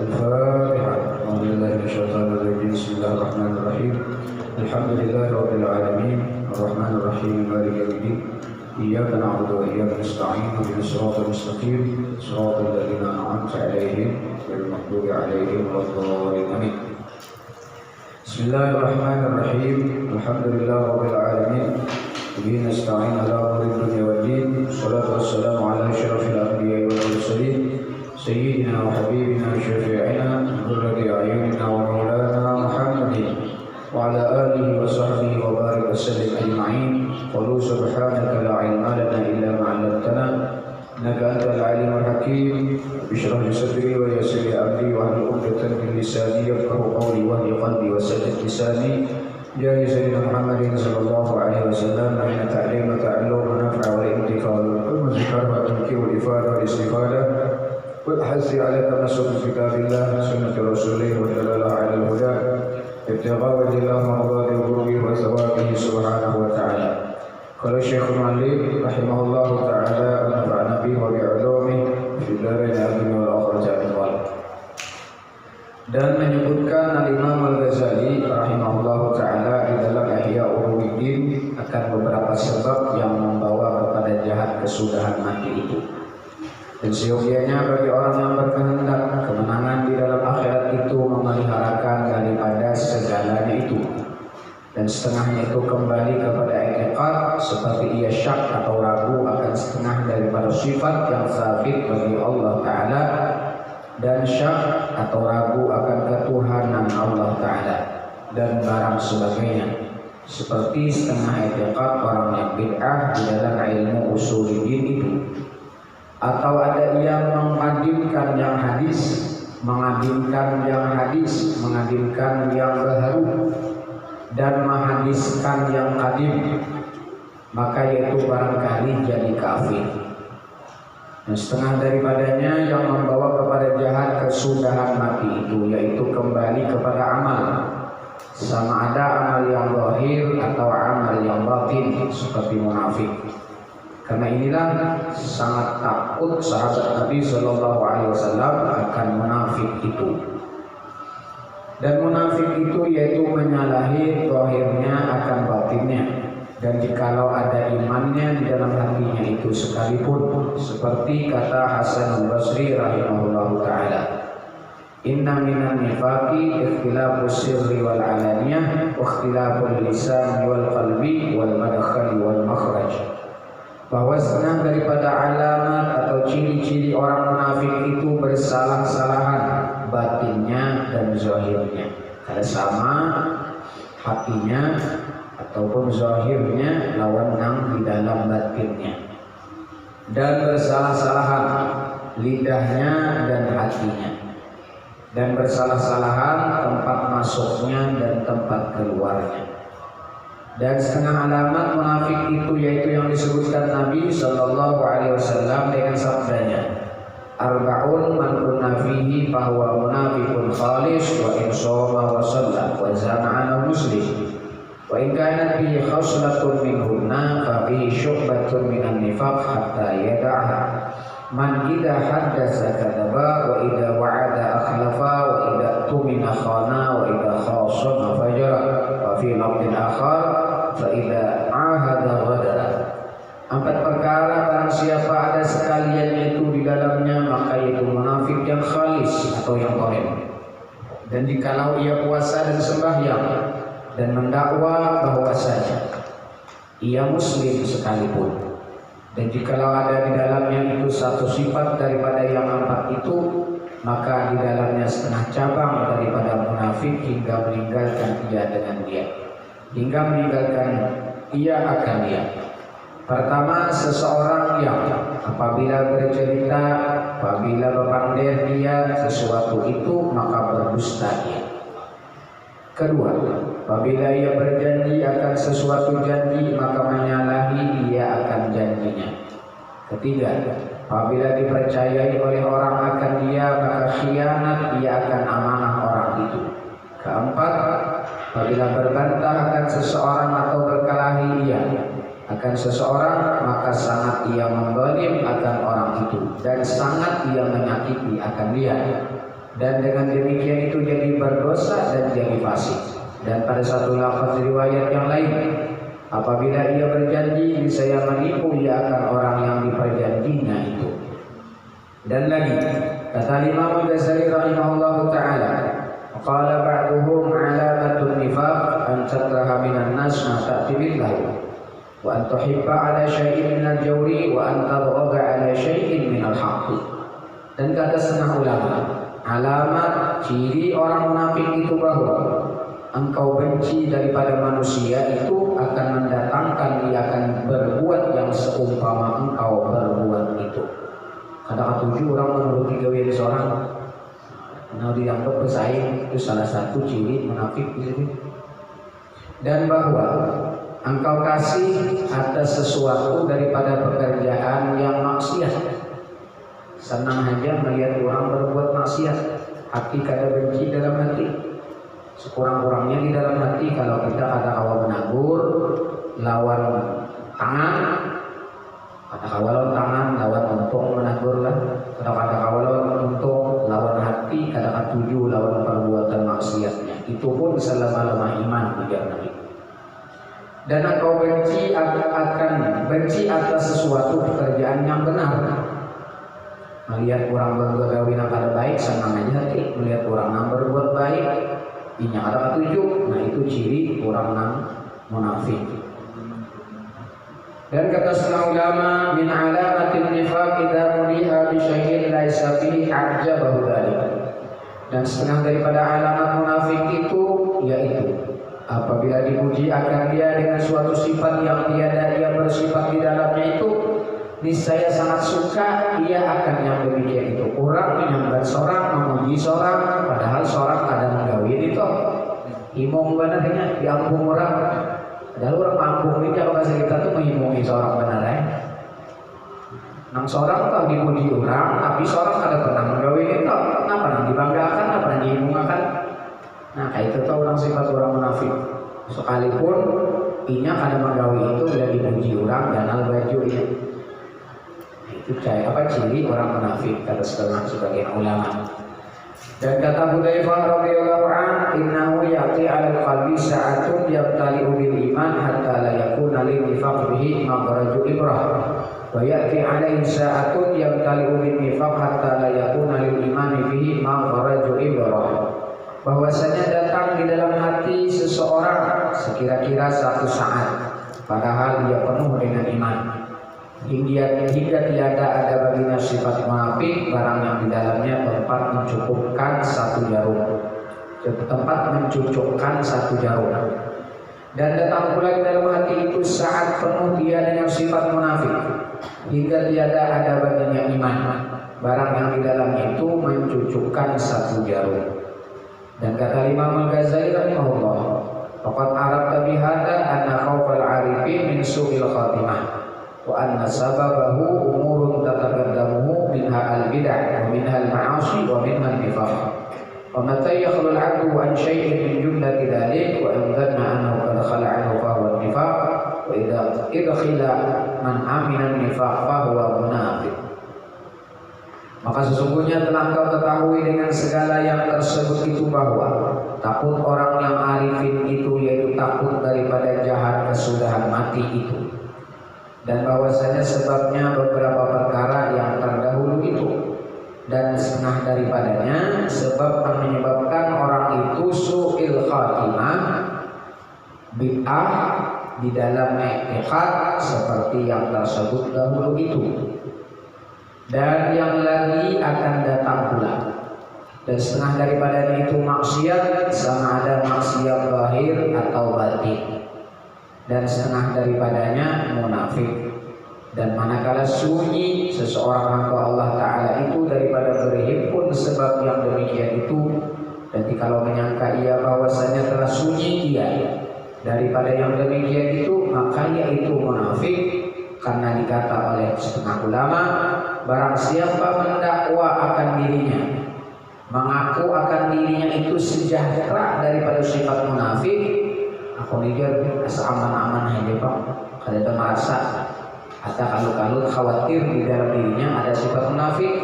الفاتحة. أعوذ بالله من الشيطان الرجيم. بسم الله الرحمن الرحيم. الحمد لله رب العالمين الرحمن الرحيم مالك يوم الدين إياك نعبد وإياك نستعين اهدنا الصراط المستقيم صراط الذين أنعمت عليهم غير المغضوب عليهم ولا الضالين آمين. بسم الله الرحمن الرحيم. الحمد لله رب العالمين به نستعين على أمور الدنيا والدين. والصلاة والسلام على أشرف الأنبياء والمرسلين سيدنا وحبيبنا وشفيعنا قرة أعيننا ومولانا محمد وعلى آله وصحبه وبارك وسلم أجمعين. قولوا سبحانك لا علم لنا إلا ما علمتنا إنك أنت العليم الحكيم. اشرح لي صدري ويسر لي أمري واحلل عقدة من لساني يفقهوا قولي واهد قلبي وسدد لساني. يا سيدنا محمد صلى الله عليه وسلم من التعليم والتعلم والنفع والانتفاع والذكر والتذكير والإفادة والاستفادة والحث على التمسك بكتاب الله سنة رسوله والدلالة على الهدى ابتغاء وجه الله ومرضات غروره وثوابه سبحانه وتعالى. قال الشيخ المعلم رحمه الله تعالى ونفعنا به وبعلومه في الدارين الدنيا والآخرة آمين. Dan menyebutkan Al-Imam Al-Ghazali rahimahullah ta'ala di dalam Ihya Ulumuddin akan beberapa sebab yang membawa kepada jahat kesudahan mati itu. Dan seyogianya bagi orang yang berkehendak kemenangan di dalam akhirat itu memeliharakan daripada segalanya itu. Dan setengahnya itu kembali kepada i'tiqad seperti ia syak atau ragu akan setengah daripada sifat yang sabit bagi Allah Ta'ala, dan syak atau ragu akan ketuhanan Allah Ta'ala dan barang sebagainya, seperti setengah i'tiqad orang yang bid'ah di dalam ilmu usuluddin itu. Atau ada yang mengadimkan yang hadis, mengadimkan yang hadis, mengadimkan yang baharu, dan menghadiskan yang kadim, maka yaitu barangkali jadi kafir. Dan setengah daripadanya yang membawa kepada jahat kesudahan mati itu, yaitu kembali kepada amal, sama ada amal yang zahir atau amal yang batin, seperti munafik. Karena inilah sangat takut sahabat Nabi Shallallahu Alaihi Wasallam akan munafik itu. Dan munafik itu yaitu menyalahi zahirnya akan batinnya. Dan jikalau ada imannya di dalam hatinya itu sekalipun, seperti kata Hasan al-Basri rahimahullahu ta'ala, inna minan nifaqi ikhtilafu sirri wal alaniyah wa ikhtilafu lisan wal qalbi wal madkhali wal makhraj. Bahwasanya daripada alamat atau ciri-ciri orang munafik itu bersalah-salahan batinnya dan zahirnya. Kada sama hatinya ataupun zahirnya lawan yang di dalam batinnya. Dan bersalah-salahan lidahnya dan hatinya. Dan bersalah-salahan tempat masuknya dan tempat keluarnya. Dan setengah alamat munafik itu yaitu yang disebutkan Nabi Shallallahu Alaihi Wasallam dengan sabdanya, arba'un man kunna fihi fahuwa munafiqun khalis wa in shoma wa shalla wa zama'ana muslim wa in kanat bihi khaslatun minhunna fa bihi syu'batun minan nifaq hatta yada'ha. Man idza haddatsa kadzaba wa idza wa'ada akhlafa wa idza tumina khana wa idza khasama fajara wa fi lafdhin akhar fa idza ahada ghadara. Empat perkara barang siapa ada sekaliannya itu di dalamnya, maka itu munafik yang khalis atau yang qawim. Dan jikalau ia puasa dan sembahyang dan mendakwa bahwasanya ia muslim sekalipun, dan jikalau ada di dalamnya itu satu sifat daripada yang empat itu, maka di dalamnya setengah cabang daripada munafik hingga meninggalkan ia dengan dia, hingga meninggalkan ia akan dia. Pertama, seseorang yang apabila bercerita, apabila berpandir dia sesuatu itu, maka berdusta dia. Kedua, apabila ia berjanji akan sesuatu janji, maka menyalahi ia akan janjinya. Ketiga, apabila dipercayai oleh orang akan dia, maka khianat ia akan amanah orang itu. Keempat, apabila berbantah akan seseorang atau berkelahi ia akan seseorang, maka sangat ia memzalim akan orang itu dan sangat ia menyakiti akan dia, dan dengan demikian itu jadi berdosa dan jadi fasik. Dan pada satu lafaz riwayat yang lain, apabila ia berjanji niscaya menipu ia akan orang yang diperjanjinya itu. Dan lagi kata Imam Ghazali rahimahullahu taala, qala ba'duhum 'alamatun nifaq an takraha minan nas ma ta'ti billahi wa an tuhibba 'ala syai'in minal jawri wa an tadghaga 'ala syai'in minal haqq. Dan kata setengah ulama, alamat ciri orang munafik itu bahwa engkau benci daripada manusia itu akan mendatangkan dia akan berbuat yang seumpama engkau berbuat itu. Kata ketujuh, orang menuruti gawe seorang nah dianggap bersaing, itu salah satu ciri munafik itu. Dan bahwa engkau kasih atas sesuatu daripada pekerjaan yang maksiat, senang aja melihat orang berbuat maksiat, hati kada benci dalam hati. Sekurang-kurangnya di dalam hati kalau kita ada awal menagur lawan tangan, kata kawalan tangan lawan untung menagur lah, kata kawalan untung lawan hati, kata ketujuh lawan perbuatan maksiatnya. Itu pun selama-lama iman tidak Nabi. Dan engkau akan benci atas sesuatu pekerjaan yang benar. Melihat orang bergawe yang kada baik senang aja hati, melihat orang yang berbuat baik ini ada ketujuh, nah itu ciri orang yang munafik. Dan kata setengah ulama, min alamatin nifaq idza muliha bi syai'in laisa fihi ajabahu dzalik. Dan setengah daripada alamat munafik itu yaitu apabila dipuji akan dia dengan suatu sifat yang tiada ia bersifat di dalamnya itu, niscaya sangat suka ia akan yang demikian itu. Orang menyambat seorang, memuji seorang, padahal seorang ada menggawe itu himung benarnya diampung orang. Padahal orang kampung ini kalau bahasa kita tuh menghimungi seorang benar ya. Nang seorang tak dipuji orang, tapi seorang kada pernah menggawe itu. Kenapa nang dibanggakan, apa nang dihimungkan? Nah kayak itu tuh orang sifat orang munafik. Sekalipun inya kada menggawe itu bila dipuji orang dan al baju ini. Itu apa ciri orang munafik kata sebagian ulama. Dan kata Hudzaifah radhiyallahu anhu, innahu ya'ti 'alal qalbi sa'atun yabtali'u bil iman hatta la yakuna lil nifaq bihi maghraju ibrah wa ya'ti 'alaihi sa'atun yabtali'u bil nifaq hatta la yakuna lil iman bihi maghraju ibrah. Bahwasanya datang di dalam hati seseorang sekira-kira satu saat padahal dia penuh dengan iman, hingga tiada ada baginya sifat munafik barang yang di dalamnya tempat mencukupkan satu jarum. Dan datang pula di dalam hati itu saat penuh dia dengan sifat munafik, hingga tiada ada baginya iman barang yang di dalamnya itu mencucukkan satu jarum. Dan kata Imam Ghazali rahimahullah, faqad arabta bihada anna khawfal arifin min su'il khatimah wa anna sababahu umurun tataqaddamuhu minha al-bid'ah wa minha al-ma'asi wa minha al-nifaq. Wa mata yakhlul 'abdu an syai'in min jumlati dhalik wa in dhanna annahu qad khala 'anhu fa huwa an-nifaq wa idza khila man amina an-nifaq fa huwa munafiq. Maka sesungguhnya telah kau ketahui dengan segala yang tersebut itu bahwa takut orang yang arifin itu yaitu takut daripada jahat kesudahan mati itu, dan bahwasanya sebabnya beberapa perkara yang terdahulu itu, dan setengah daripadanya sebab yang menyebabkan orang itu su'il khatimah bid'ah di dalam i'tiqad seperti yang tersebut dahulu itu, dan yang lagi akan datang pula. Dan setengah daripada itu maksiat, sama ada maksiat zahir atau batin, dan setengah daripadanya munafik. Dan manakala sunyi seseorang hamba Allah Ta'ala itu daripada berhimpun sebab yang demikian itu, dan kalau menyangka ia bahwasanya telah daripada yang demikian itu, maka yaitu munafik. Karena dikata oleh setengah ulama, barang siapa mendakwa akan dirinya, mengaku akan dirinya itu sejahtera daripada sifat munafik, aku mikir asa aman-aman aja Pak, kada merasa atau kalut-kalut khawatir di dalam dirinya ada sifat munafik,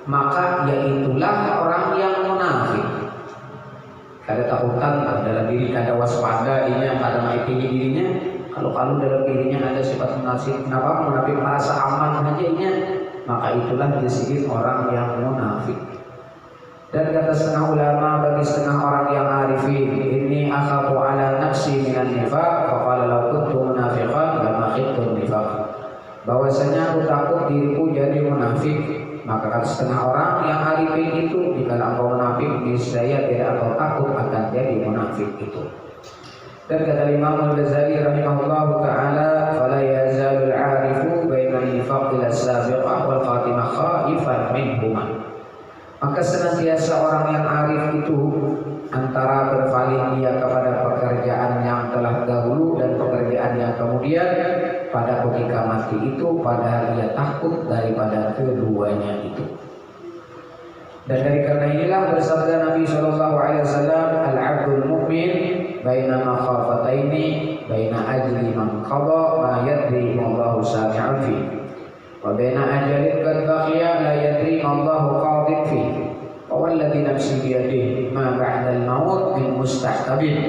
maka yaitulah orang yang munafik. Kada takutan dalam diri, kada waspada inya, kada mai tinggi dirinya. Kalau dalam dirinya ada sifat munafik, kenapa munafik merasa aman aja inya, maka itulah disebut orang yang munafik. Dan kata setengah ulama, bagi setengah orang yang arifin, ini akhafu ala nafsi minan nifaq, faqala law kuntu munafiqan lama khiftu nifaq. Bahwasanya aku takut diriku jadi munafik, maka kata setengah orang yang arifin itu, jika engkau munafik, niscaya tidak engkau takut akan jadi munafik itu. Dan kata Imam Al-Ghazali rahimahullah ta'ala, fala yazalul arifu bainal nifaq ila sabiqah wal khatimah khaifan minhuma. Maka senantiasa orang yang arif itu antara berpaling dia kepada pekerjaan yang telah dahulu dan pekerjaan yang kemudian, pada ketika mati itu padahal dia takut daripada keduanya itu. Dan dari karena inilah bersabda Nabi SAW, al-abdul mu'min baina makhafataini baina ajli man qada ma yadri Allahu sami'un fi wa baina ajalin qad baqiya la yadri Allahu qadin fi wa walladhi nafsi bi yadihi ma ba'da al-maut min mustahtabin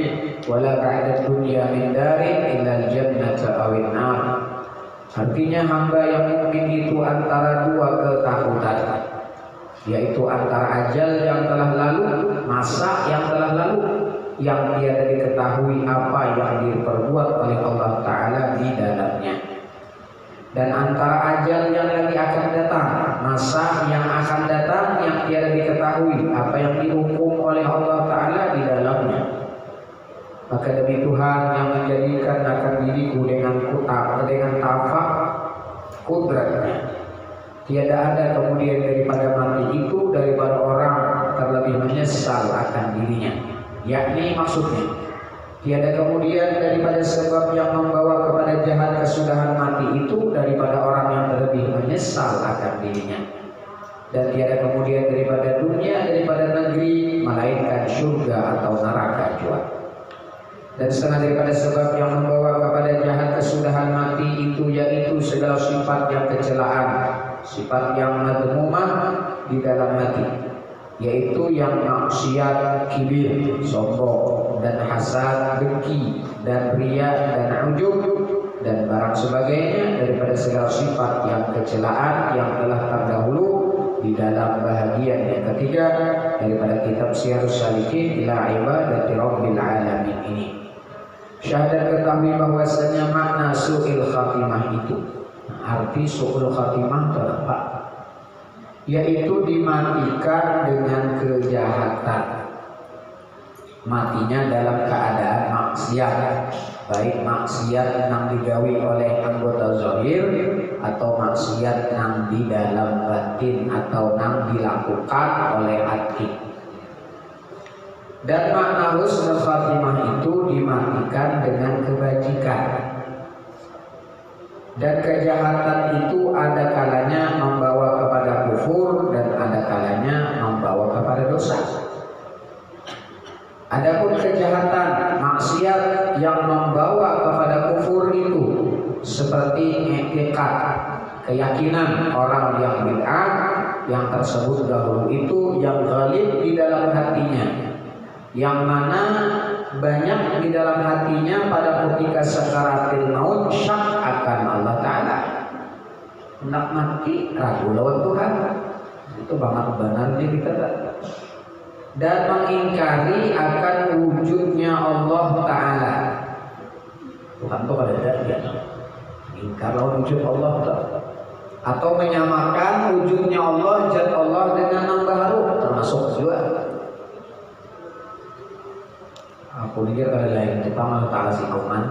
wa la ba'da ad-dunya min darin illa al-jannata aw an-nar. Artinya hamba yang mukmin itu antara dua ketakutan, yaitu antara ajal yang telah lalu, masa yang telah lalu, yang tiada diketahui apa yang diperbuat oleh Allah Ta'ala di dalamnya, dan antara ajal yang lagi akan datang, masa yang akan datang yang tiada diketahui apa yang dihukum oleh Allah Ta'ala di dalamnya. Maka demi Tuhan yang menjadikan akan diriku dengan taufik kudratnya, tiada ada kemudian daripada mati itu daripada orang terlebih menyesal akan dirinya. Yakni maksudnya, tiada kemudian daripada sebab yang membawa kepada jahat kesudahan mati itu daripada orang yang terlebih menyesal akan dirinya. Dan tiada kemudian daripada dunia, daripada negeri, melainkan surga atau neraka jua. Dan setengah daripada sebab yang membawa kepada jahat kesudahan mati itu, yaitu segala sifat yang kecelaan, sifat yang madmumah di dalam hati, yaitu yang maksiat, kibir, sombong, dan hasad, dengki, dan riya, dan ujub, dan barang sebagainya daripada segala sifat yang kecelaan yang telah terdahulu di dalam bahagian yang ketiga daripada kitab Syiarus Salikin ila ibadati Rabbil Alamin ini. Syahadat ketahui bahwasanya makna su'il khatimah itu, arti su'ul khatimah apa? Yaitu dimatikan dengan kejahatan, matinya dalam keadaan maksiat, baik maksiat yang digawi oleh anggota zahir atau maksiat yang di dalam batin atau yang dilakukan oleh hati. Dan makna husnul khatimah itu dimatikan dengan kebajikan. Dan kejahatan itu ada kalanya membawa kepada kufur dan ada kalanya membawa kepada dosa. Adapun kejahatan maksiat yang membawa kepada kufur itu seperti i'tiqad, keyakinan orang yang bid'ah yang tersebut dahulu itu yang ghalib di dalam hatinya, yang mana banyak di dalam hatinya pada ketika sakaratil maut syak akan Allah Ta'ala, hendak mati ragu lawan Tuhan, itu banget benarnya kita, dan mengingkari akan wujudnya Allah Ta'ala. Tuhan itu pada dia ingkar lawan wujud Allah Ta'ala, atau menyamakan wujudnya Allah, zat Allah dengan yang baru, termasuk juga. Aku lihat pada lain pertama ta'ala sikuman,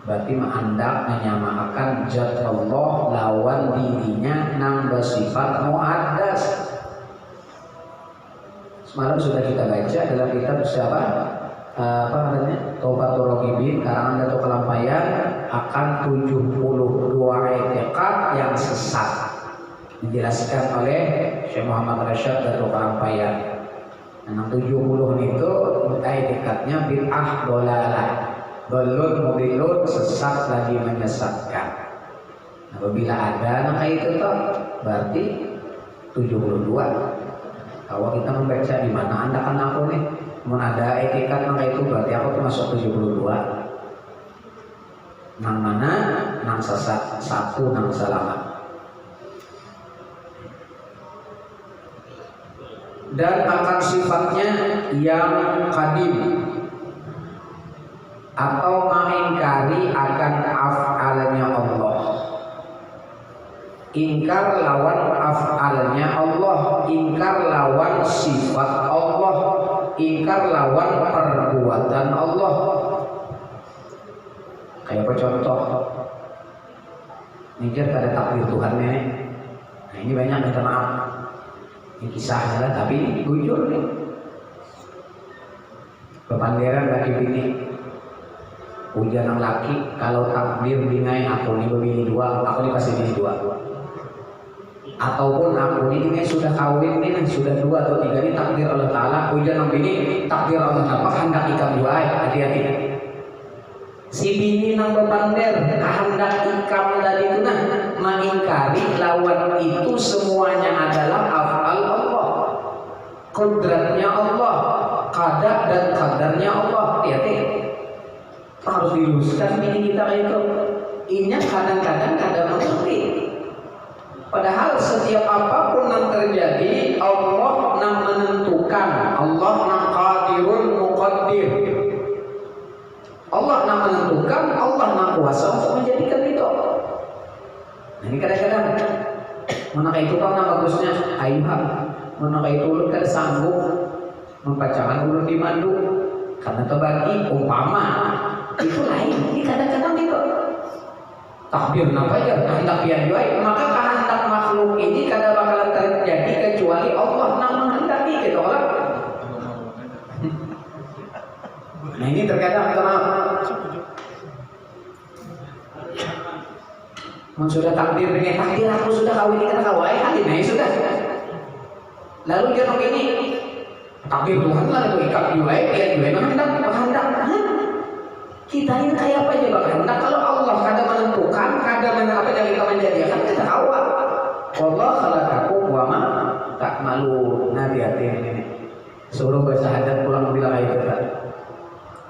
berarti hendak menyamakan zat Allah lawan dirinya nang bersifat mu'addas. Semalam sudah kita baca dalam kitab siapa? apa namanya, Taubatul Ragibin karangan Datuk Kelampayan akan 72 etikat yang sesat dijelaskan oleh Syekh Muhammad Rasyad Datuk Kelampayan. Nah, 70 itu etikatnya bid'ah dolalah, dolun mubilun, sesat lagi menyesatkan. Apabila ada maka itu toh berarti 72. Kalau kita membaca di mana anda kan aku nih, mau ada etikat maka itu berarti aku tuh masuk 72. Nang mana, nang sesat satu, nang selamat. Dan akan sifatnya yang kadim atau mengingkari akan af'alnya Allah. Ingkar lawan af'alnya Allah, ingkar lawan sifat Allah, ingkar lawan perbuatan Allah. Kayak apa contoh? Mikir ada takdir Tuhan nih. Nah ini banyak minta maaf. Ini kisah lah, tapi ini jujur nih. Pepanderan laki bini, hujan yang laki, kalau takdir bingai aku nih bini dua, aku dikasih bini dua. Ataupun aku ini sudah kawin nih, sudah 2 atau 3 ini takdir Allah Ta'ala, hujan yang bini takdir Allah Ta'ala, hendak ikam dua, hati-hati. Si bini nang bepander, hendak ikam dari itu nah, mengingkari lawan itu semuanya adalah af'al Allah, kodratnya Allah, qada dan qadarnya Allah. Hati-hati, harus diluruskan bini kita itu. Ini kadang-kadang kadang mengerti. Padahal setiap apapun yang terjadi Allah yang menentukan, Allah yang qadirun muqaddir. Allah yang menentukan, Allah yang kuasa untuk menjadikan itu. Nah ini kadang-kadang manakah itu kan bagusnya ayuhan, manakah itu ulun kan sanggup membacakan ulun di mandu karena terbagi umpama itu lain. Ini kadang-kadang itu takdir napa ya kehendak yang baik, maka kehendak makhluk ini kada bakalan terjadi kecuali Allah yang menghendaki gitu orang. Nah ini terkadang sudah takdir dengan takdir aku sudah kawin dengan kawai hati, nah sudah. Lalu dia ngomong ini takdir Tuhan lah itu ikat juai, dia juai menghendak. Kita ini kayak apa aja bakal. Nah kalau Allah kada menentukan, kada apa yang kita menjadikan, kita awal. Allah khalaqakum wa ma ta'malun. Hati-hati ini. Suruh bersyahadat pulang bila kayak itu kan.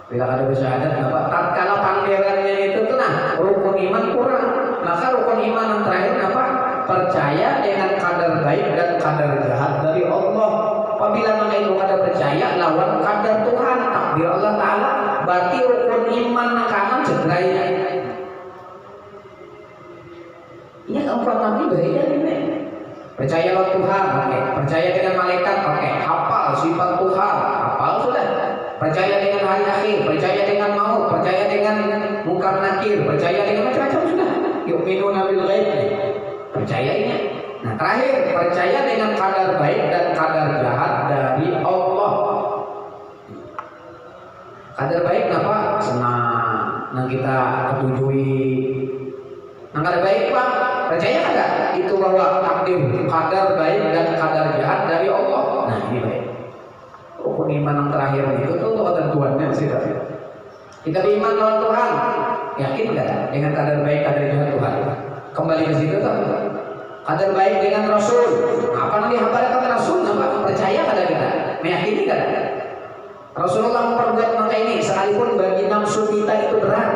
Bila ada bersyahadat apa? Tatkala panderannya itu tuh nah rukun iman kurang. Maka rukun iman yang terakhir apa? Percaya dengan kadar baik dan kadar jahat dari Allah. Apabila mana itu kada percaya lawan kadar Tuhan, takdir Allah Ta'ala, berarti rukun iman kanan cederanya. Iya keempat nabi bahaya ini. Percaya lawan Tuhan, oke. Percaya dengan malaikat, oke. Hafal sifat Tuhan, hafal sudah. Percaya dengan hari akhir, percaya dengan maut, percaya dengan mungkar nakir, percaya dengan macam-macam sudah. Yu'minuna bil ghaib. Percaya ini. Nah terakhir, percaya dengan kadar baik dan kadar jahat dari Allah. Kadar baik kenapa? Senang. Nah kita ketujui. Nah kadar baik Pak, percaya kada? Itu bahwa takdir kadar baik dan kadar jahat dari Allah. Nah ini baik. Rukun iman yang terakhir itu tuh ketentuannya sih. Kita beriman lawan Tuhan, yakin kada dengan kadar baik kadar jahat Tuhan? Kembali ke situ tuh. Kadar baik dengan Rasul. Apa nanti hamba kata Rasul? Apa percaya kada? Meyakini kada? Rasulullah memperbuat maka ini sekalipun bagi nafsu kita itu berat.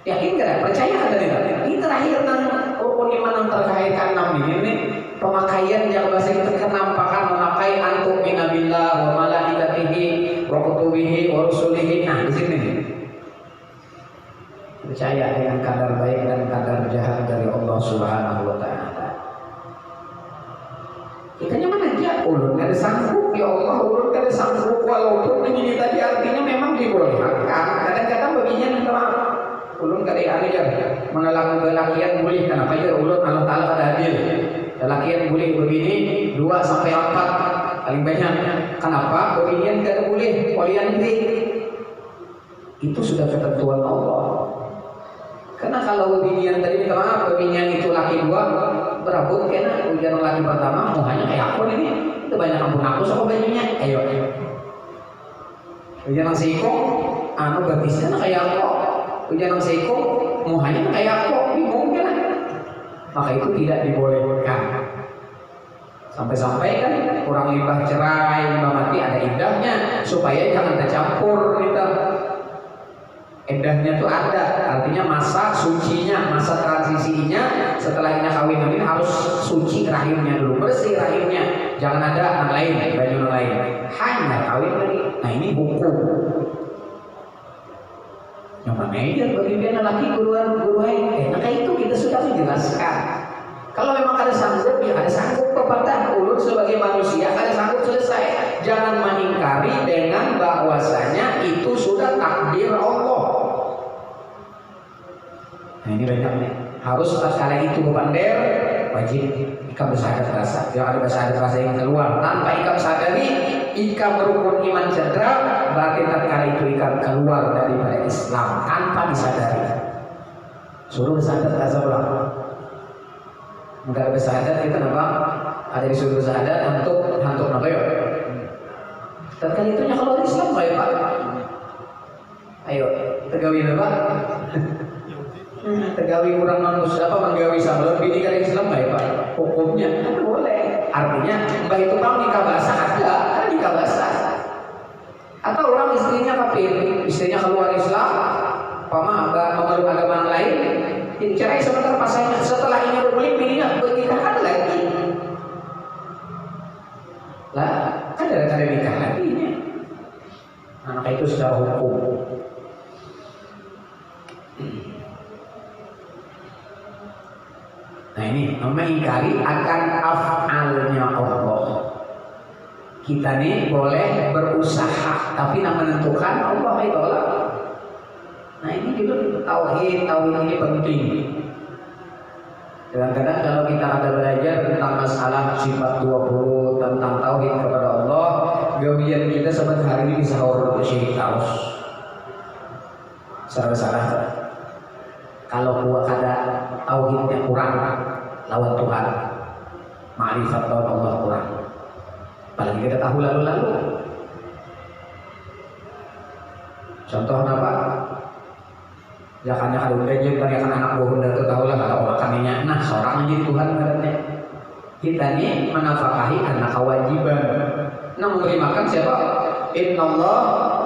Yakin kada? Percaya kada? Ini terakhir nang rukun iman yang terkait keenam ini pemakaian yang bahasa kita kenampakan memakai antum minabillah wa malaikatihi wa kutubihi wa rusulihi. Nah di sini nih. Percaya dengan kadar baik dan kadar jahat dari Allah Subhanahu wa Ta'ala. Kita nyaman aja, ulun kada sanggup ya Allah, ulun kada sanggup walaupun ini tadi artinya memang dibolehkan. Kadang-kadang begini minta maaf. Ulun kada ajar mengalami lelakian boleh, kenapa aja ulun Allah Ta'ala kada adil. Lelakian boleh begini 2 sampai 4 paling banyak. Kenapa? Beginian kada boleh. polian gede. Itu sudah ketentuan Allah. Karena kalau binian tadi minta maaf, binian itu laki dua berabut karena ujian laki pertama mau hanya kayak aku ini. Itu banyak ampun aku sama bajunya. Ayo. Ujian seiko, anu batisnya kayak aku. Ujian seiko mau hanya kayak aku, bingung kan? Maka itu tidak dibolehkan. Sampai-sampai kan kurang limbah cerai, limbah mati ada indahnya supaya jangan tercampur gitu. Indahnya tuh ada, artinya masa sucinya, masa transisinya setelah ini kawin nanti harus suci rahimnya dulu, bersih rahimnya, jangan ada yang lain, baju yang lain, hanya kawin lagi. Nah ini hukum. Yang mana aja bagi dia laki guru nah kayak itu kita sudah menjelaskan. Kalau memang ada sanggup, ya ada sanggup kepada ulun sebagai manusia, ada sanggup selesai. Jangan mengingkari dengan bahwasanya itu sudah takdir Allah. Nah ini banyak nih. Harus tatkala itu bepander wajib ikam bersahadat rasa. Jangan ada bersahadat rasa yang keluar tanpa ikam sadari, ikam berukun iman cedera, berarti tatkala itu ikam keluar daripada Islam tanpa disadari. Suruh bersahadat rasa pulang. Enggak ada bersahadat kita nampak ada disuruh bersahadat untuk apa ya? Tatkala itunya kalau Islam baik Pak. Ayo tegawin apa? Tegawi kurang manusia apa menggawi sama lebih dari Islam baik Pak. Hukumnya kan boleh. Artinya mbak itu mau nikah basah ada, kan nikah basah. Atau orang istrinya kafir, istrinya keluar Islam, memeluk agama lain, cerai sebentar pasangan. Setelah ini berkulit pilihnya bernikah lagi. Lah, kan ada nikah lagi ini. Nah, maka itu secara hukum. Nah ini mengingkari akan af'alnya Allah. Kita nih boleh berusaha, tapi yang menentukan Allah itu Allah. Nah ini juga tauhid ini penting. Kadang-kadang kalau kita ada belajar tentang masalah sifat 20 tentang tauhid kepada Allah, gawian kita sebentar hari ini sahur Syekh Taus. Salah. Kalau gua ada tauhidnya kurang lawan Tuhan, ma'rifat lawan Allah kurang. Apalagi kita tahu lalu. Contoh apa? Ya kan kalau udah kan anak buah udah tahu lah kalau makannya. Nah seorang menjadi Tuhan berarti kita ini menafkahi karena kewajiban. Nah memberi makan siapa? Innallah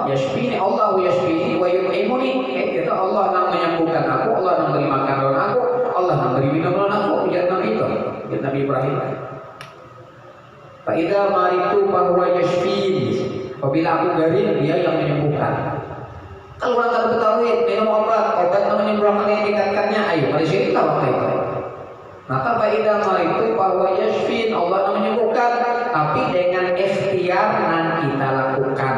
yashfini, Allah yashfini wa yut'imuni. Itu Allah yang menyembuhkan aku, Allah yang memberi makan lawan aku, Allah yang memberi minum lawan aku. Ujar Nabi itu, ujar Nabi Ibrahim. Fa idza maritu fa huwa yashfini. Apabila aku garing, dia yang menyembuhkan. Kalau orang tak bertauhid, minum obat yang menyembuhkan yang dikatakannya, ayo pada syiriklah waktu itu. Maka fa idza maritu fa huwa yashfin, Allah yang menyembuhkan, tapi dengan ikhtiar yang kita lakukan.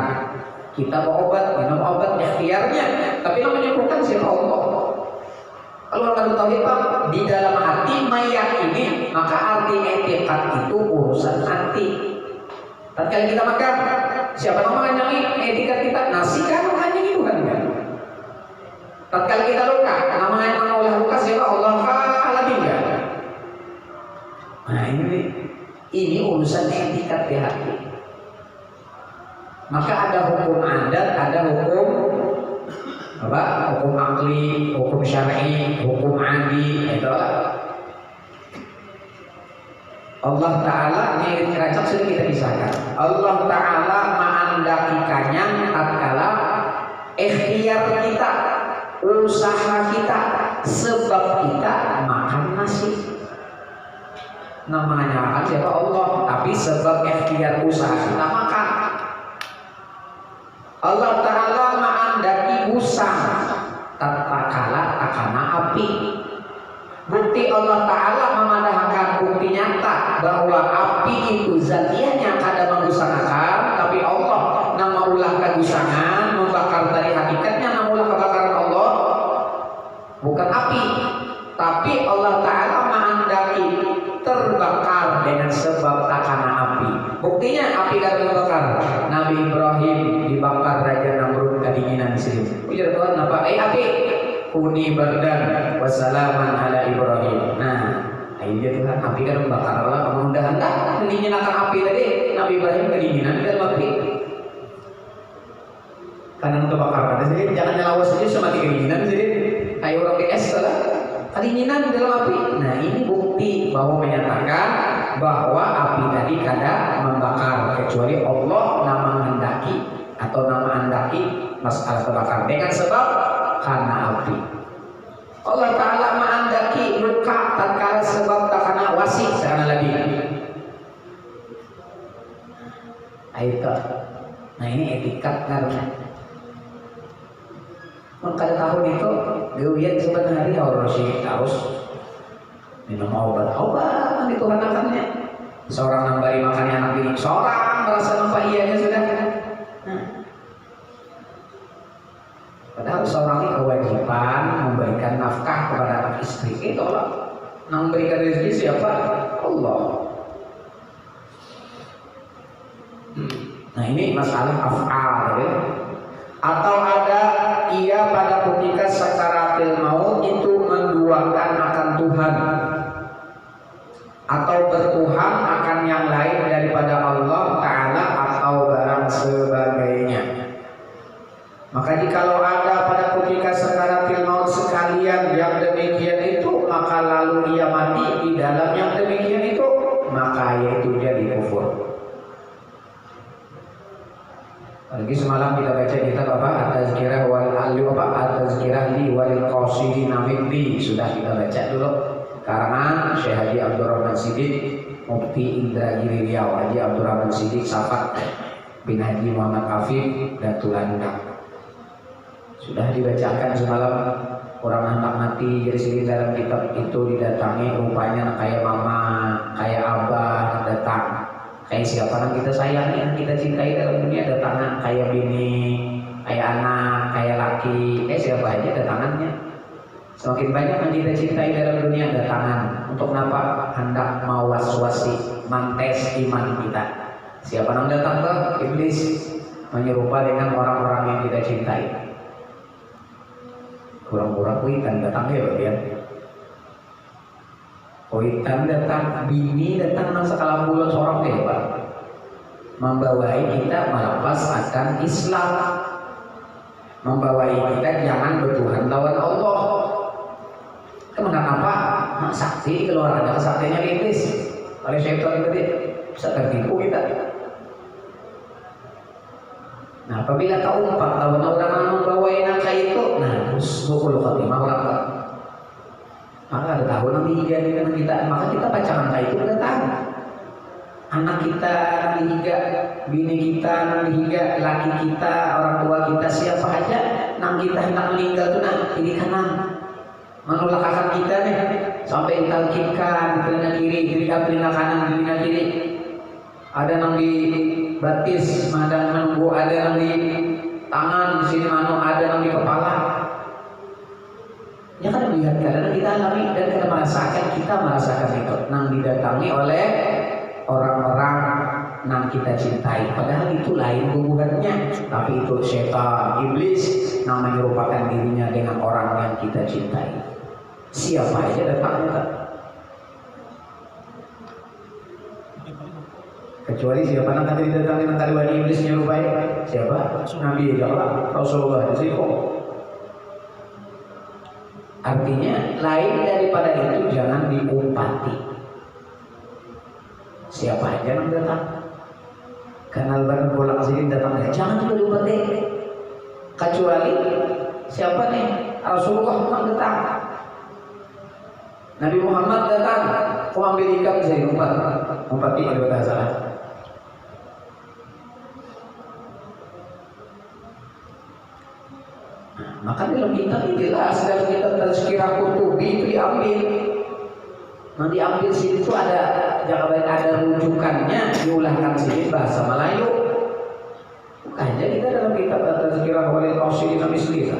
Kita mau obat, minum obat ikhtiarnya, tapi yang menyembuhkan siapa Allah. Kalau orang tauhid Pak, di dalam hati meyakini, maka arti etikat itu urusan hati. Tatkala kita makan, siapa namanya etikat kita? Nasi kan hanya itu kan? Tatkala kita luka, namanya mengolah luka siapa? Allah lagi enggak? Nah ini urusan etikat di hati. Maka ada hukum adat, ada hukum apa? Hukum akli, hukum syar'i, hukum adi, itu Allah Ta'ala ini keracak sudah kita pisahkan. Allah Ta'ala mengandalkannya tatkala ikhtiar kita, usaha kita, sebab kita makan nasi. Namanya makan siapa? Allah. Tapi sebab ikhtiar usaha kita makan. Allah Ta'ala mengandaki usang tatkala takana api. Bukti Allah Ta'ala memandangkan bukti nyata bahwa api itu zatianya kada mengusahakan, tapi Allah yang mengulah kegusangan membakar dari hakikatnya, yang mengulah kebakaran Allah bukan api, tapi Allah Ta'ala mengandaki terbakar dengan sebab takana api. Buktinya api dari terbakar. Nabi Ibrahim dibakar api kuni bardan wassalaman ala Ibrahim. Nah, akhirnya Tuhan api kan membakar Allah, kemudahan dah kedinginan api tadi Nabi Ibrahim kedinginan dalam api. Karena untuk bakar pada jadi jangan nyalawa saja semati kedinginan jadi kayak orang PS lah kedinginan dalam api. Nah ini bukti bahwa menyatakan bahwa api tadi kada membakar kecuali Allah nama menghendaki atau nama andaki masalah terbakar dengan sebab karena api. Allah Ta'ala menghendaki luka tatkala sebab tak kena wasi karena lagi. Itu. Nah ini etikat karena pada tahun itu gawian sebenarnya orang sih harus minum obat kan itu anak-anaknya seorang nambari makannya anak ini seorang merasa nampak ianya sudah padahal seorang ini kewajiban memberikan nafkah kepada anak istri itu Allah memberikan rezeki siapa? Allah. Nah ini masalah af'al ya. Atau ada ia pada ketika sakaratil maut itu menduakan akan Tuhan atau bertuhan akan yang lain daripada Allah Ta'ala atau barang sebagainya. Maka jikalau ada pada ketika sakaratil maut sekalian yang demikian itu, maka lalu ia mati di dalam yang demikian itu, maka yaitu jadi kufur. Lagi semalam kita baca kitab apa At-Tazkirah wal Alim apa At-Tazkirah li wal Qasidi Namibdi sudah kita baca dulu karangan Syekh Haji Abdurrahman Siddiq Mufti Indragiri Riau Haji Abdurrahman Siddiq Safat bin Haji Muhammad Afif dan Tulanda sudah dibacakan semalam orang anak mati jadi sedikit dalam kitab itu didatangi rupanya kayak mama kayak abah datang. Kayak siapa yang kita sayangi, yang kita cintai dalam dunia datangan kayak bini, kayak anak, kayak laki, siapa aja datangannya. Semakin banyak yang kita cintai dalam dunia datangan. Untuk apa? Hendak mawas-wasi, mantes iman kita. Siapa yang datang ke iblis menyerupa dengan orang-orang yang kita cintai. Kurang-kurang kuitan datang ya Pak ya. Kuitan datang, bini datang sekala bulan seorang deh Pak. Membawai kita melepas akan Islam, membawai kita jangan bertuhan lawan Allah. Kenapa? Nah, sakti keluar ada kesaktinya iblis. Oleh syaitan tadi bisa tertipu kita. Nah, apabila kau umpat lawan orang yang membawai nangka itu, nah terus khatimah orang tak. Maka ada tahun nanti higa dengan kita, maka kita pacaran kayak itu datang. Anak kita nanti higa, bini kita nanti higa, laki kita, orang tua kita siapa aja, nang kita hendak meninggal tuh nah kiri kanan, menolak akan kita nih, sampai ditalkinkan telinga kiri, telinga kanan, telinga kiri. Ada nang di batis, ada menunggu, ada nang di tangan, di sini mano, ada nang di kepala. Ya kan melihat karena kita alami dan kita merasakan itu nang didatangi oleh orang-orang nang kita cintai padahal itu lain hubungannya tapi itu setan iblis nang menyerupakan dirinya dengan orang yang kita cintai siapa aja datangnya kecuali siapa nang tadi didatangi nang kali wali iblis menyerupai siapa Nabi Allah Rasulullah itu artinya lain daripada itu jangan diumpati. Siapa aja yang datang? Kanal bareng bolak sini datang jangan juga diumpati. Kecuali siapa nih? Rasulullah yang datang. Nabi Muhammad datang. Kau ambil ikan bisa diumpat. Umpati ada bahasa. Maka dalam kitab ini jelas dalam kitab Tazkirah Qutubi itu diambil. Nah diambil sini itu ada jangan baik ada rujukannya diulangkan sini bahasa Melayu. Bukannya kita dalam kitab Tazkirah Walil Qasidi Nabi Sulika.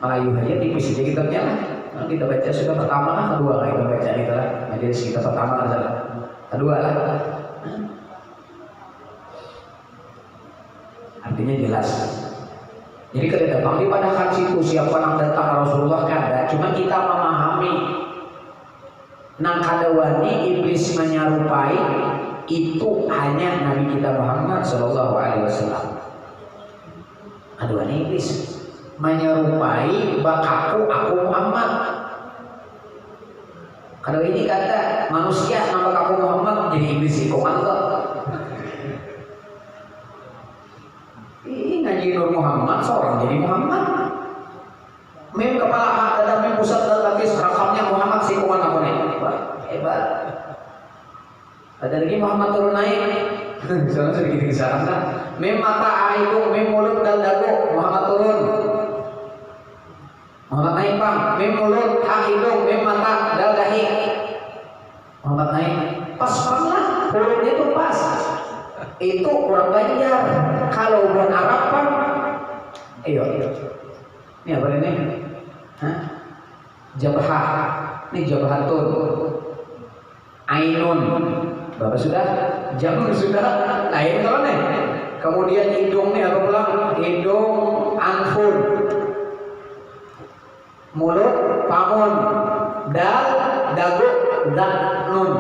Melayu aja tipis aja kitabnya lah. Nah, kita baca sudah pertama lah, kedua lah kita baca itu lah. Majelis kita pertama adalah kedua lah. Artinya jelas. Jadi kada datang di pada kan situ siapa yang datang Rasulullah kada, cuma kita memahami nang kada wani iblis menyerupai itu hanya Nabi kita Muhammad sallallahu alaihi wasallam. Ada wani iblis menyerupai bakaku aku Muhammad. Kalau ini kata manusia nama bakaku Muhammad jadi iblis itu mantap. Ini ngaji Nur Muhammad seorang jadi Muhammad. Mem kepala hak dan mem pusat dan lapis rakamnya Muhammad si kuman apa nih? Wah hebat. Ada lagi Muhammad turun naik. Soalnya sedikit kisaran kan. Mem mata hidung, mem mulut dan dagu Muhammad turun. Muhammad naik bang. Mem mulut, hak hidung, mem mata dan dahi. Muhammad naik. Pas banget. Mulutnya itu pas. Itu orang Banjar. Kalau orang Arab kan, ayo. Ini apa ini? Hah? Jabhah. Ini jabhatun. Ainun. Bapak sudah? Jamun sudah? Lain kalau nih. Kemudian hidung nih apa pula? Hidung anfur. Mulut pamun. Dal dagu nun.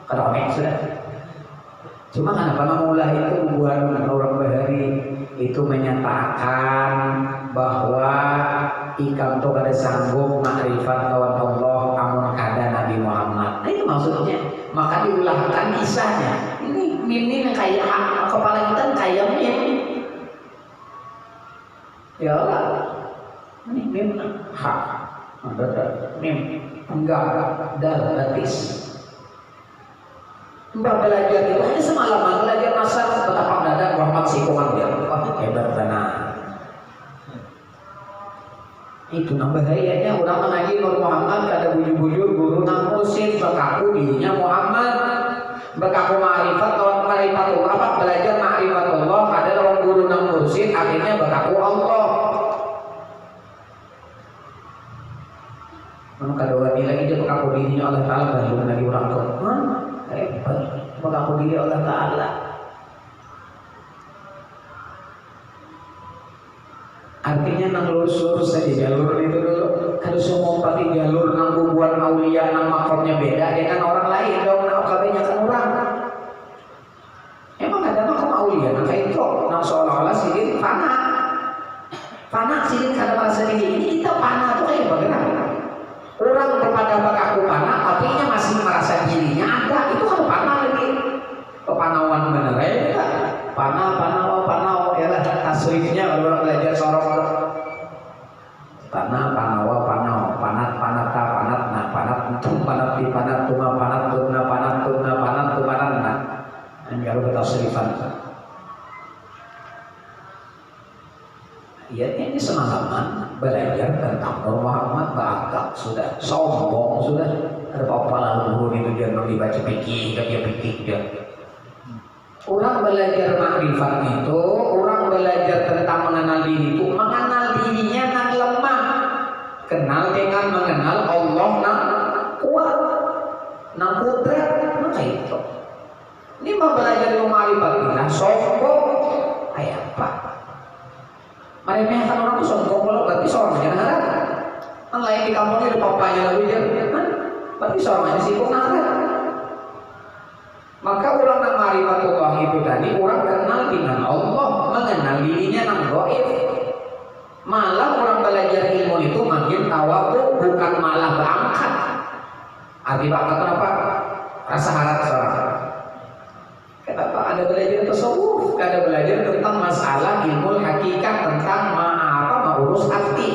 Kalau nih sudah. Cuma kenapa mulai itu buat orang Bahari itu menyatakan bahwa ikam itu kada sanggup makrifat lawan Allah amun kada Nabi Muhammad. Nah itu maksudnya. Maka diulangkan kisahnya. Ini mim kayak kepala kita kayak mim. Ya Allah. Ini mim hak. Ada mim enggak dal batis. Mbak belajar itu hanya semalaman belajar nasar betapa dadak Muhammad sikuman dia. Wah hebat benar. Itu nambah bahayanya orang mengaji Nur Muhammad kada bujur-bujur guru nang musim bakaku dirinya Muhammad bakaku ma'rifat lawan ma'rifatullah apa belajar ma'rifatullah ada lawan guru nang musim akhirnya bakaku Allah. Mana kada wani lagi dia bakaku dirinya Allah Taala baru lagi orang tua. Hebat, mengaku diri Allah Ta'ala. Artinya nang lurus-lurus saja jalur itu dulu. Kalau semua pakai jalur nang bubuan aulia nang makomnya beda dengan orang lain dong. Nang kabehnya kan orang. Emang ada makom aulia nang kayak itu nang seolah-olah sidin fana. Fana sidin kada merasa diri. Ini kita fana tuh kayak bagaimana? Orang kepada bakaku panah, artinya masih merasa dirinya ada. Itu kan panah lagi. Kepanawan bener ya. Panah ya lah. Tasrifnya kalau orang belajar sorok. Panah, panawa, panat, panata, panat, nah, panat, panat, di panat, tuma, panat, tuna, panat, tuna, panat, tumanan, nah. Ini kalau tasrifan. Ya ini semalaman belajar tentang Nur Muhammad bakal sudah sombong sudah ada apa lalu itu dia mau dibaca fikih dia fikih dia. Orang belajar makrifat itu orang belajar tentang mengenal diri itu mengenal dirinya nang lemah kenal dengan mengenal Allah nang kuat nang kudrat maka itu ini mau belajar ilmu makrifat sombong kayak apa. Mereka kan orang itu sombong kalau berarti seorang yang ngarang. Kan lain di kampung itu papanya lalu dia kan berarti seorang yang sibuk ngarang. Maka orang yang ma'rifatullah itu tadi orang kenal dengan Allah, mengenal dirinya nang gaib. Malah orang belajar ilmu itu makin tawadhu bukan malah berangkat. Akibat kenapa? Rasa harap seorang. Kenapa ada belajar tasawuf, ada belajar tentang masalah ilmu hakikat tentang mengurus hati.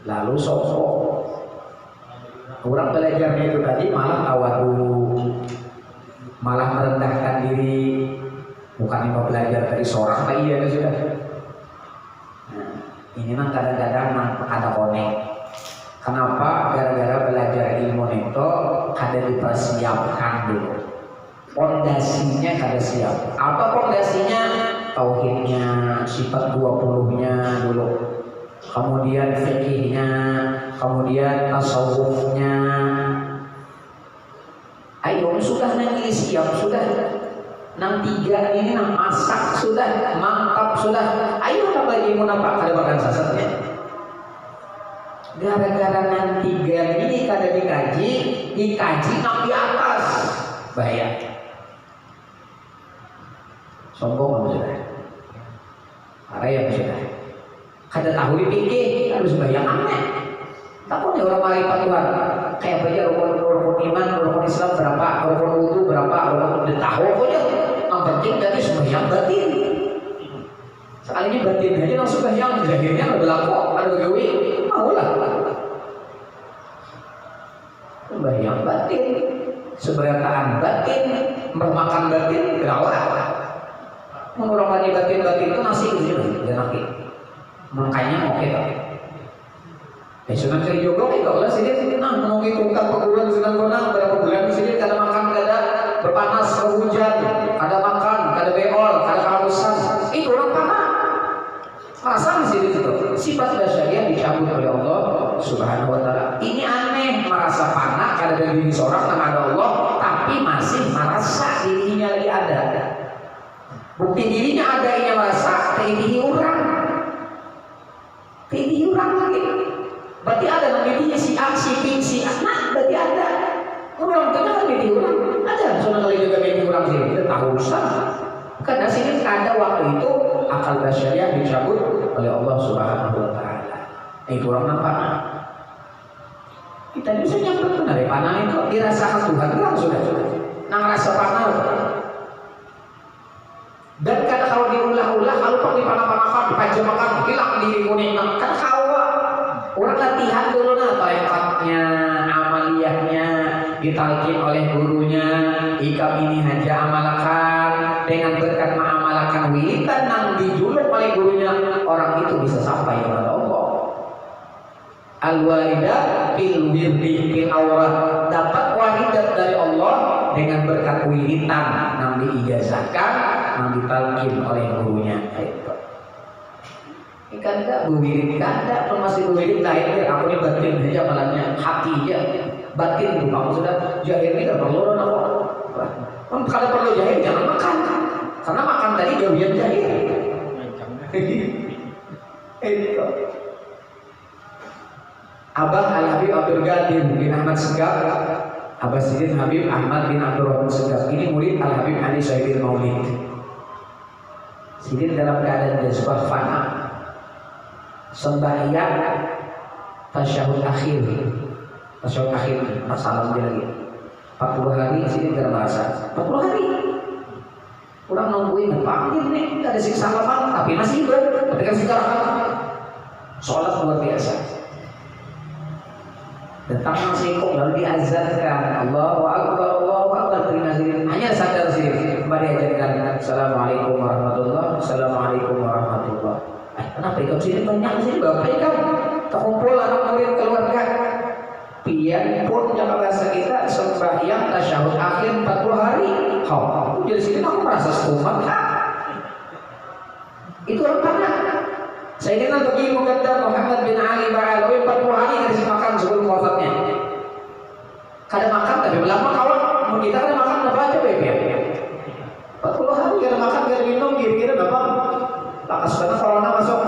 Lalu sombong. Orang belajarnya itu tadi malah tawadhu, malah merendahkan diri. Bukan mau belajar dari seorang, tapi iya sudah. Nah, ini memang kadang-kadang ada konek. Kenapa? Gara-gara belajar ilmu itu ada dipersiapkan dulu. Pondasinya kada siap. Apa pondasinya? Tauhidnya, sifat 20-nya dulu. Kemudian fikihnya, kemudian tasawufnya. Ayo sudah nanti siap sudah. Nang 3 ini nang masak sudah, mantap sudah. Ayo kita lagi mau nampak kada makan sasatnya. Gara-gara nanti gini kada dikaji nak di atas bahaya. Sombong sudah. Araya sudah. Kada tahu dipikir harus bayang aneh. Takutnya orang marifat Tuhan kayak aja rukun iman, rukun Islam berapa, rukun wudu berapa, rukun tahu aja. Yang penting tadi sembahyang batin. Sekalinya batin aja langsung sembahyang, akhirnya ada berlaku, ada begawi, maulah. Sembahyang batin, seberataan batin, bermakan batin, berawal. Mengurangkan batin itu nasi gitu, jangan nasi. Makanya oke tak. Sunan Kali Jogo itu lah sini menghitungkan perbulan sunan Bonang berapa bulan di sini kada makan kada berpanas berhujan kada makan kada beol kada kehausan itu orang panah masa di sini itu sifat basyariah dicabut oleh Allah Subhanahu Wa Taala. Ini aneh merasa panah kada ada diri seorang tak ada Allah tapi masih merasa dirinya lagi ada. Bukti dirinya ada ini merasa ini orang lagi. Berarti ada namanya si A, si B, si A. Nah, berarti ada. Orang kenal bini orang. Ada. Soalnya kali juga bini orang sini. Kita tahu usah. Karena sini ada waktu itu akal basyariah dicabut oleh Allah Subhanahu Wa Taala. Itu orang nampak. Kita bisa nyampe dari panah itu dirasakan Tuhan kan sudah. Nang rasa panah. Dan kadang kalau diulah-ulah, kalau kok dipanah-panahkan, dipajamakan, hilang diri kuning. Kan kawa. Orang latihan dulu nah tarekatnya, amaliyahnya ditalkin oleh gurunya. Ikam ini aja amalkan dengan berkat mengamalkan wiridan yang dijuluk oleh gurunya, orang itu bisa sampai kepada Allah. Al-waridah bil wirdi bil awrah, dapat waridat dari Allah dengan berkat wiridan yang diijazahkan, yang ditalkin oleh gurunya. Ikan tak buwirid kada, masih buwirid lain aku ini batin aja malamnya hati aja batin tuh kamu sudah jahil ini tak perlu apa kalau perlu jahil jangan makan karena makan tadi jauhian jahil itu Abah Al-Habib Abdul Ghadir bin Ahmad Segaf, Abah Sidin Habib Ahmad bin Abdul Rahman Segaf, ini murid Al-Habib Ali Syahidil Maulid. Sidin dalam keadaan jazbah fana sembahyang tasyahud akhir salam dia lagi 40 hari sini tidak merasa 40 hari kurang nungguin panggil nih ada siksa salaman tapi masih ketika sekarang sholat luar biasa datang masih kok lalu diazankan Allahu Akbar hanya sadar sih kembali ajarkan Assalamualaikum warahmatullahi Assalamualaikum warahmatullahi. Kenapa ikut sini banyak sih bapak ikan terkumpul anak murid keluarga pian pun yang bahasa kita sembahyang tasyahud akhir 40 hari jadi sini aku merasa sekumat itu orang mana saya ingin pergi Muqaddam Muhammad bin Ali Ba'alawi 40 hari kasih makan sebelum wafatnya kada makan tapi lama kawan kita kada makan apa aja bebe 40 hari kada makan kada minum kira-kira bapak lakas karena corona masuk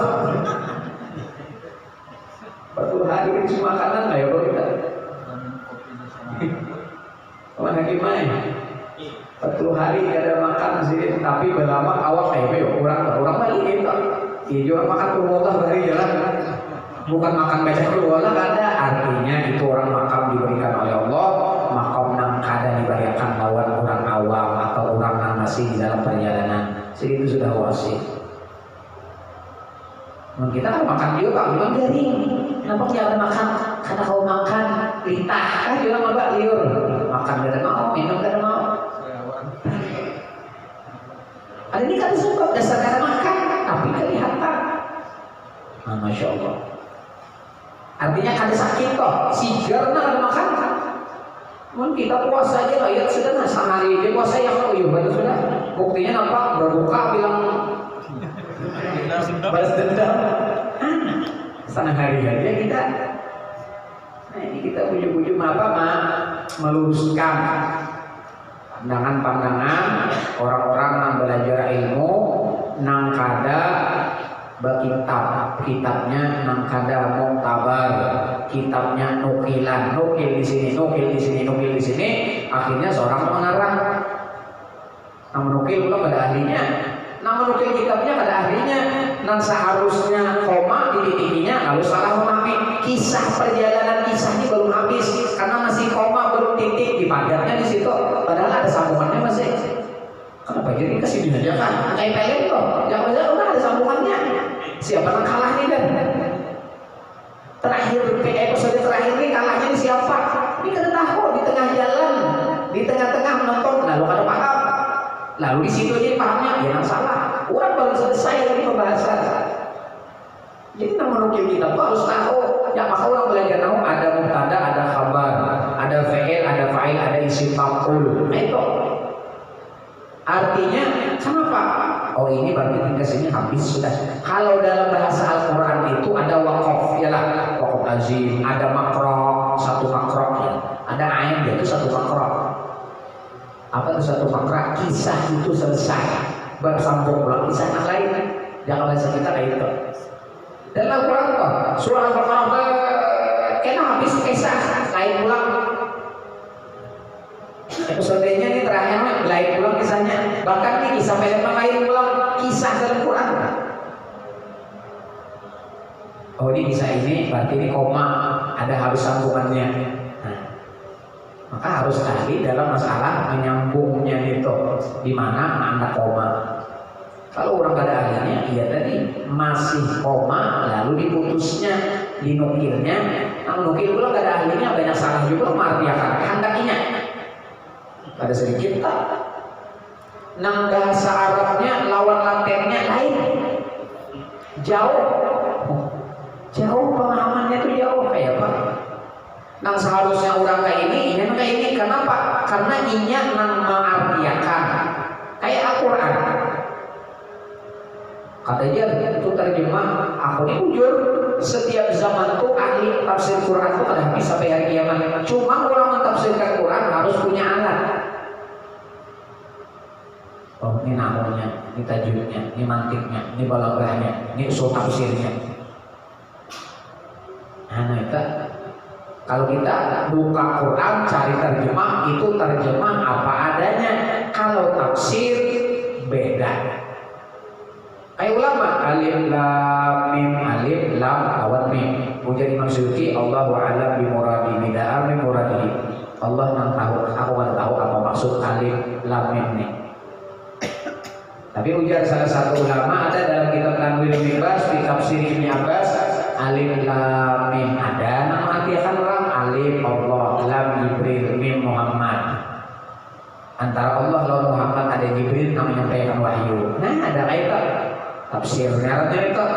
40 hari kasih makanan lah ya bro kita kawan hakim main 40 hari kada makan sih tapi berlama awak kayak beo orang balik gitu iya makan kurwallah bahari jalan bukan makan baca kurwallah kada artinya itu orang makam diberikan oleh Allah makam nang kada diberikan lawan orang awam atau orang yang masih di dalam perjalanan jadi itu sudah wasi. Kita kan makan juga Pak, memang garing. Kenapa kita makan? Karena kau makan lintah, kan juga Mbak liur. Makan kada mau, minum kada mau. Ada ini kan sebab dasar kada makan, tapi kelihatan. Nah, Masya Allah. Artinya kada sakit kok, sigar kada makan. Mungkin kita puasa aja lah, ya sudah sehari aja puasa yang uyuh betul sudah. Buktinya nampak berbuka bilang balas dendam setengah hari aja kita. Nah ini kita bujuk-bujuk meluruskan pandangan-pandangan orang-orang yang belajar ilmu nang kada kitabnya nang kada muktabar, kitabnya nukilan, nukil di sini, nukil di sini, nukil di sini, akhirnya seorang mengarang. Nang menukil belum ada ahlinya, nang menukil kitabnya ada ahlinya, nang seharusnya koma dititikinya lalu salah memahami, kisah perjalanan kisahnya belum habis karena masih koma belum titik dipadatnya di situ, padahal ada sambungannya masih. Kenapa jadi kasih aja kan? Kayak film tuh, yang udah ada sambungannya. Siapa yang kalah nih dan terakhir episode terakhir ini kalahnya di siapa? Ini kada tahu di tengah jalan, di tengah-tengah menonton lalu kada paham. Lalu di situ aja pahamnya ya yang salah. Orang baru selesai lagi pembahasan. Jadi nang menukil kita tuh harus tahu. Ya maka orang belajar tahu ada mubtada, ada khabar, ada fi'il, ada fa'il, ada isim maf'ul. Nah itu. Artinya kenapa? Oh ini berarti tingkat sini habis sudah. Kalau dalam bahasa Al-Quran itu ada waqaf, ya lah, waqaf azim, ada makro, satu makro, ya. Ada ayat itu satu makro. Apa itu satu makro? Kisah itu selesai, bersambung ulang kisah yang lain. Jangan bahasa kita kayak itu. Dalam Al-Quran kok surah Al-Baqarah kena habis kisah lain ulang. Episodenya ini terakhir lain ulang kisahnya, bahkan ini kisah film lain ulang kisah dalam Quran. Oh ini kisah ini berarti ini koma, ada harus sambungannya. Nah, maka harus ahli dalam masalah menyambungnya itu, di mana anda koma. Kalau orang ada ahlinya, iya tadi masih koma lalu diputusnya, dinukilnya. Nah nukil pula ada ahlinya banyak salah juga mengartikan handakinya. Ada sedikit tak. Nang bahasa Arabnya lawan latennya lain, jauh pemahamannya itu jauh kayak apa? Nang seharusnya orang kayak ini, ini kayak ini. Kenapa? Karena inya nang mengartiakan kayak Al-Quran. Kata dia itu terjemah, aku ini jujur setiap zaman tuh ahli tafsir Quran tuh ada habis sampai hari kiamat. Cuma orang mentafsirkan Quran harus punya alat. Oh ini namanya, ini tajwidnya, ini mantiknya, ini balaghahnya, ini usul tafsirnya. Nah itu kalau kita buka Quran cari terjemah, itu terjemah apa adanya. Kalau tafsir beda. Kayak ulama alif lam mim, alif lam awat mim. Ujar Imam Suyuti, Allahu a'lam bi muradi, bida'ar min muradi. Allah yang tahu, aku kan tahu apa maksud alif lam mim nih. Tapi ujar salah satu ulama ada dalam kitab Tanwirul Minbas di tafsir Ibnu Abbas, alif lam mim ada nama artikan orang alif Allah, lam Jibril, mim Muhammad. Antara Allah lawan Muhammad ada Jibril yang menyampaikan wahyu. Nah ada kaitan tafsirnya itu.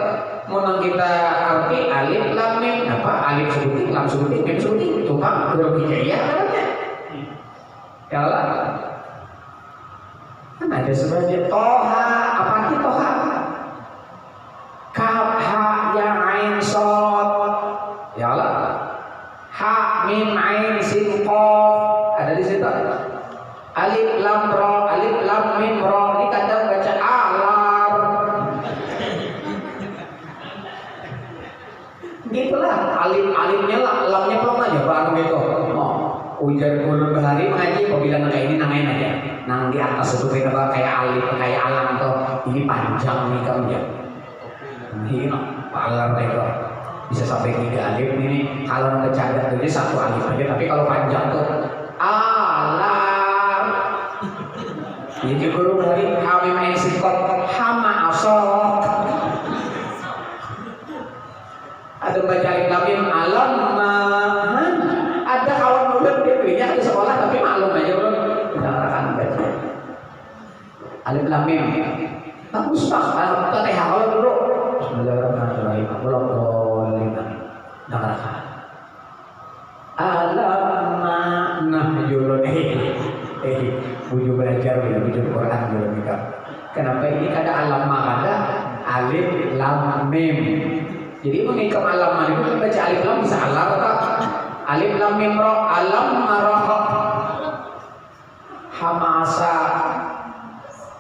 Mau kita arti alif lam mim apa alif sebutin lam sebutin mim sebutin itu kan berbicara ya artinya. Ya Allah. Kan ada sebenarnya toha, apa arti toha? Kaf ha ya ain sod. Ya Allah. Ha mim ain sin qaf. Ada di situ. Alif lam ra, alif lam mim ra. Ini kadang baca alar. Gitulah alifnya lah, lamnya belum aja baru gitu. Ujar ulun bahari mengaji apabila nang ini nangain aja. Nang di atas itu kayak alif, kayak alam tuh. Ini panjang nih kamu ya. Ini alar itu bisa sampai 3 alif ini. Kalau kecadat jadi 1 alif aja, tapi kalau panjang tuh alar. Jadi guru bahari hamim ain sikot hama asok. Ada baca alif lam mim alam ada kawan murid dia pilihnya di sekolah tapi maklum aja belum kita akan baca alif lam mim bagus pak Fatihah kalau dulu Bismillahirrahmanirrahim belum lima dengarkan alam nah julun buju belajar buju Quran julun kita kenapa ini ada alam ada alif lam mim. Jadi mengikam alam itu baca alif lam bisa alar tak? Alif lam mim ra alam marah hamasa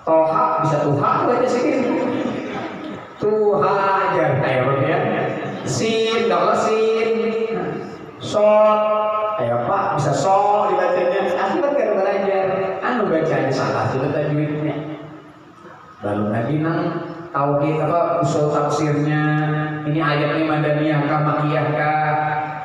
toha bisa tuha baca sedikit tuha Sin, kalau sin, sod, ayo Pak bisa so dibacanya. Akibat kan belajar, anu bacaan salah sudah tajwidnya. Lalu lagi nang tauhid apa usul tafsirnya. Ini ayatnya madaniyah kah makiyah kah?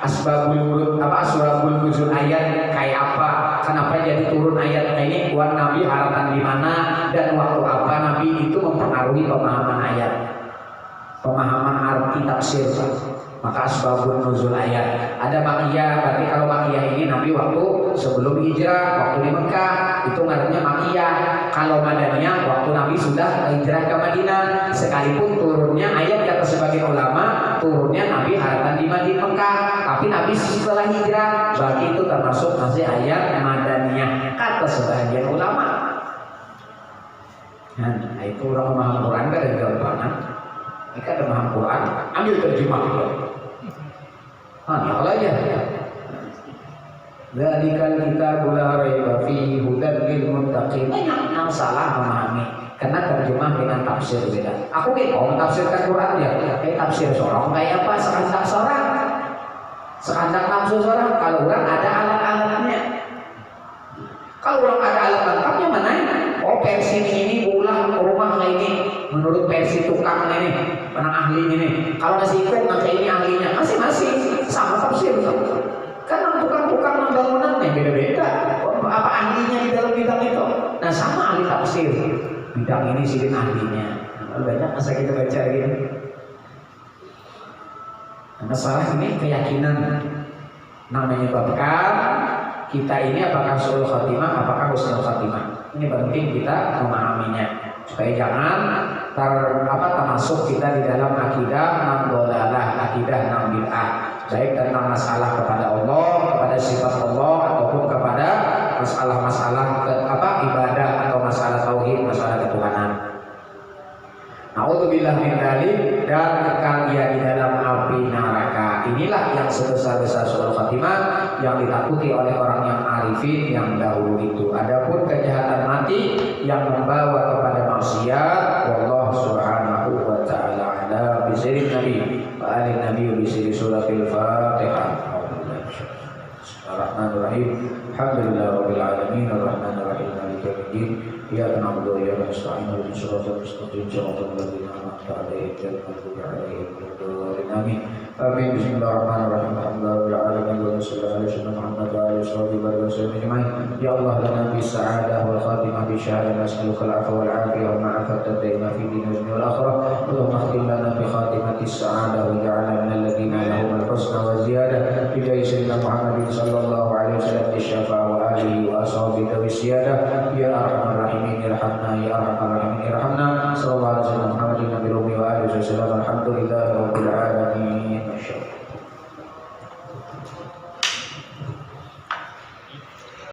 Asbabul wurud apa asbabul nuzul ayat kayak apa? Kenapa jadi turun ayat ini? Buat Nabi harapan di mana dan waktu apa Nabi itu mempengaruhi pemahaman ayat, pemahaman arti tafsir. Maka asbabun nuzul ayat ada makiyah, berarti kalau makiyah ini Nabi waktu sebelum hijrah, waktu di Mekah itu ngaruhnya makiyah. Kalau madaniyah waktu Nabi sudah hijrah ke Madinah, sekalipun turunnya ayat kata sebagian ulama turunnya Nabi harapan di Mekah, tapi Nabi setelah hijrah, berarti itu termasuk masih ayat madaniyah kata sebagian ulama. Nah itu orang memaham Quran kan ada gampangan. Mereka ada memaham Quran, ambil terjemah dulu. Kalau aja. Dzalikal kitabul la raiba fihi hudan lil muttaqin. Banyak yang salah memahami karena terjemah dengan tafsir beda. Aku mau tafsirkan Quran ya, tafsir sorong kayak apa? Sekandak sorang, sekandak nafsu sorang. Kalau orang ada alat-alatnya, kalau orang ada alat lengkapnya mana? Oh versi ini ulah rumah ini menurut versi tukang ini, penang ahli ini. Kalau masih ikut maka ini ahlinya masing-masing sama tafsir. Karena tukang-tukang bangunannya beda-beda. Apa ahlinya di dalam bidang itu? Nah sama ahli tafsir. Bidang ini silin ahlinya. Banyak masa kita baca ini. Masalah ini keyakinan. Namanya menyebabkan kita ini apakah sulul khatimah, apakah husnul khatimah. Ini penting kita memahaminya supaya jangan termasuk kita di dalam akidah nam dhalalah, akidah nam bid'ah, baik tentang masalah kepada Allah, kepada sifat Allah ataupun kepada masalah-masalah ibadah atau masalah tauhid, masalah ketuhanan. Na'udzubillah min dzalik, dan kekal ia di dalam api neraka. Inilah yang sebesar-besar sulul khatimah yang ditakuti oleh orang yang arifin yang dahulu itu. Adapun kejahatan mati yang membawa kepada maksiat, wallahu subhanahu wa ta'ala ala bisirin nabi wa alin nabi bisiri suratul Fatihah. Bismillahirrahmanirrahim. Alhamdulillah rabbil alamin arrahmanir rahim maliki yaumiddin. Iyyaka na'budu wa iyyaka nasta'in ihdinas siratal mustaqim siratal ladzina an'amta 'alaihim ghairil maghdubi 'alaihim waladdallin. Amin. Amin. Bismillahirrahmanirrahim. Alhamdulillahirabbil alamin wa sallallahu alaihi wasallam Muhammad wa alihi wasallam ajmain. Ya Allah lana bis sa'adah wal khatimah bi syahadatin nas'aluka al-'afwa wal 'afiyah wa ma'afata daima fi dinina wal akhirah. Allahumma khtim lana bi khatimatis sa'adah wa ja'alna minal ladzina lahum al-husna wa ziyadah bi sayyidina Muhammadin sallallahu alaihi wasallam bi syafa'a wa alihi wa ashabihi wa ziyadah. Ya arhamar rahimin irhamna, ya arhamar rahimin irhamna. Sallallahu alaihi wasallam Muhammadin nabiyyi wa alihi wasallam. Alhamdulillahirabbil alamin.